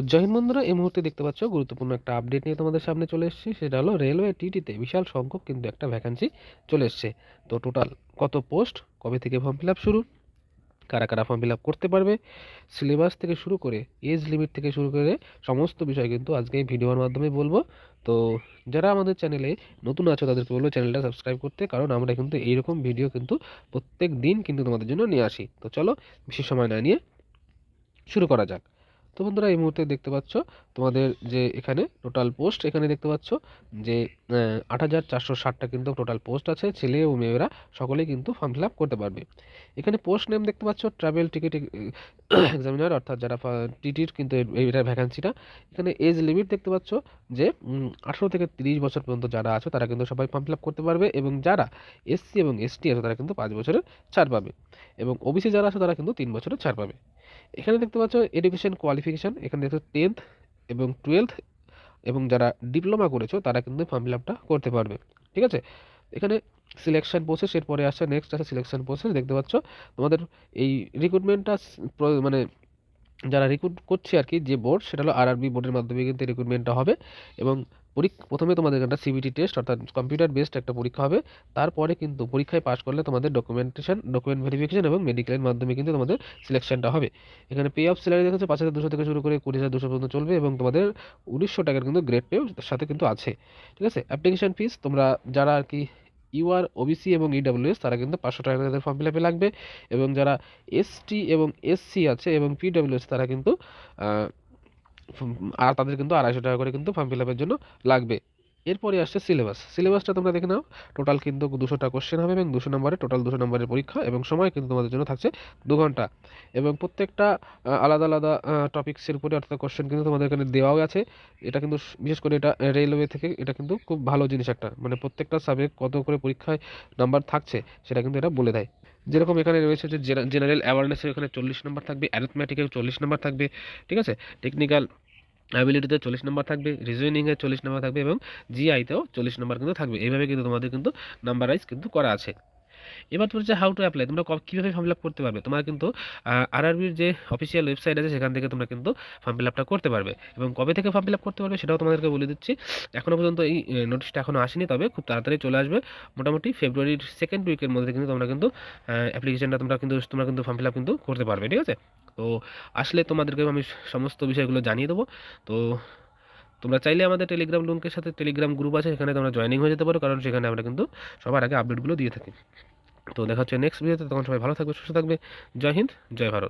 জয় হিন্দ বন্ধুরা, এই মুহূর্তে দেখতে পাচ্ছ গুরুত্বপূর্ণ একটা আপডেট নিয়ে তোমাদের সামনে চলে এসেছি। সেটা হলো রেলওয়ে টিটিতে বিশাল সংখ্যক কিন্তু একটা ভ্যাকান্সি চলে এসছে। তো টোটাল কত পোস্ট, কবে থেকে ফর্ম ফিল আপ শুরু, কারা কারা ফর্ম ফিল আপ করতে পারবে, সিলেবাস থেকে শুরু করে এজ লিমিট থেকে শুরু করে সমস্ত বিষয় কিন্তু আজকে এই ভিডিওর মাধ্যমে বলবো। তো যারা আমাদের চ্যানেলে নতুন আছো তাদেরকে বলবো চ্যানেলটা সাবস্ক্রাইব করতে, কারণ আমরা কিন্তু এইরকম ভিডিও কিন্তু প্রত্যেক দিন কিন্তু তোমাদের জন্য নিয়ে আসি। তো চলো বেশি সময় না নিয়ে শুরু করা যাক। তো বন্ধুরা, এই মুহূর্তে দেখতে পাচ্ছ তোমাদের যে এখানে টোটাল পোস্ট এখানে দেখতে পাচ্ছ যে 8,460টা কিন্তু টোটাল পোস্ট আছে। ছেলে ও মেয়েরা সকলেই কিন্তু ফর্ম ফিল আপ করতে পারবে। এখানে পোস্ট নেম দেখতে পাচ্ছ ট্রাভেল টিকিট এক্সামিনার, অর্থাৎ যারা টিটির কিন্তু এইটার ভ্যাকান্সিটা। এখানে এজ লিমিট দেখতে পাচ্ছ যে 18 থেকে 30 বছর পর্যন্ত যারা আছে তারা কিন্তু সবাই ফর্ম ফিল আপ করতে পারবে, এবং যারা এসসি এবং এসটি আছে তারা কিন্তু 5 বছরের ছাড় পাবে, এবং ওবিসি যারা আছে তারা কিন্তু 3 বছরের ছাড় পাবে। এখানে দেখতে পাচ্ছ এডুকেশন কোয়ালিফিকেশন, এখানে দেখছো 10th এবং 12th, এবং যারা ডিপ্লোমা করেছো তারা কিন্তু ফর্ম ফিল আপটা করতে পারবে। ঠিক আছে, এখানে সিলেকশন প্রসেস এর পরে আসছে, নেক্সট আছে সিলেকশন প্রসেস। দেখতে পাচ্ছ তোমাদের এই রিক্রুটমেন্টটা মানে যারা রিক্রুট করছে আর কি, যে বোর্ড সেটা হলো আরআরবি বোর্ডের মাধ্যমে কিন্তু রিক্রুটমেন্টটা হবে। এবং প্রথমে তোমাদের একটা সিবিটি টেস্ট অর্থাৎ কম্পিউটার বেসড একটা পরীক্ষা হবে। তারপরে কিন্তু পরীক্ষায় পাশ করলে তোমাদের ডকুমেন্ট ভেরিফিকেশন এবং মেডিকেলের মাধ্যমে কিন্তু তোমাদের সিলেকশনটা হবে। এখানে পে অফ স্যালারি দেখেছো 5,200 থেকে শুরু করে 20,200 পর্যন্ত চলবে, এবং তোমাদের 1900 টাকার কিন্তু গ্রেড পেও সাথে কিন্তু আছে। ঠিক আছে, অ্যাপ্লিকেশন ফিস তোমরা যারা আর কি ইউআর ওবিসি এবং ইডাব্লিউএস তারা কিন্তু 500 টাকা তাদের ফর্ম ফিল আপে লাগবে, এবং যারা এসটি এবং এসসি আছে এবং পিডব্লিউএস তারা কিন্তু আহ, আর তাদের কিন্তু 250 টাকা করে কিন্তু ফর্ম ফিল আপের জন্য লাগবে। এরপরে আসছে সিলেবাসটা তোমরা দেখে নাও। টোটাল কিন্তু 200টা কোশ্চেন হবে, এবং 200 নম্বরে টোটাল 200 নম্বরের পরীক্ষা, এবং সময় কিন্তু তোমাদের জন্য থাকছে 2 ঘন্টা। এবং প্রত্যেকটা আলাদা আলাদা টপিক্সের উপরে অর্থাৎ কোশ্চেন কিন্তু তোমাদের এখানে দেওয়াও আছে। এটা কিন্তু বিশেষ করে এটা রেলওয়ে থেকে এটা কিন্তু খুব ভালো জিনিস একটা, মানে প্রত্যেকটা সাবজেক্ট কত করে পরীক্ষায় নাম্বার থাকছে সেটা কিন্তু এটা বলে দেয়। যেরকম এখানে রয়েছে যে জেনারেল অ্যাওয়ারনেসের এখানে 40 নম্বর থাকবে, অ্যারিথমেটিকের 40 নম্বর থাকবে, ঠিক আছে, টেকনিক্যাল অ্যাবিলিটিতে 40 নম্বর থাকবে, রিজনিংয়ে 40 নম্বর থাকবে, এবং জিআইতেও 40 নম্বর কিন্তু থাকবে। এইভাবে কিন্তু তোমাদের কিন্তু নাম্বারাইজ কিন্তু করা আছে। এবার তোমার হচ্ছে হাউ টু অ্যাপ্লাই, তোমরা কীভাবে ফর্ম ফিল আপ করতে পারবে। তোমরা কিন্তু আরআরবির যে অফিসিয়াল ওয়েবসাইট আছে সেখান থেকে তোমরা কিন্তু ফর্ম ফিল আপটা করতে পারবে, এবং কবে থেকে ফর্ম ফিল আপ করতে পারবে সেটাও তোমাদেরকে বলে দিচ্ছি। এখনও পর্যন্ত এই নোটিশটা এখনও আসেনি, তবে খুব তাড়াতাড়ি চলে আসবে। মোটামুটি ফেব্রুয়ারির সেকেন্ড উইকের মধ্যে কিন্তু তোমরা কিন্তু অ্যাপ্লিকেশনটা তোমরা কিন্তু ফর্ম ফিল আপ কিন্তু করতে পারবে। ঠিক আছে, তো আসলে তোমাদেরকে আমি সমস্ত বিষয়গুলো জানিয়ে দেবো। তো তোমরা চাইলে আমাদের টেলিগ্রাম লিঙ্কের সাথে টেলিগ্রাম গ্রুপ আছে, সেখানে তোমরা জয়েনিং হয়ে যেতে পারো, কারণ সেখানে আমরা কিন্তু সবার আগে আপডেটগুলো দিয়ে থাকি। তো দেখা হচ্ছে নেক্সট ভিডিওতে, তখন সবাই ভালো থাকবে, সুস্থ থাকবে। জয় হিন্দ, জয় ভারত।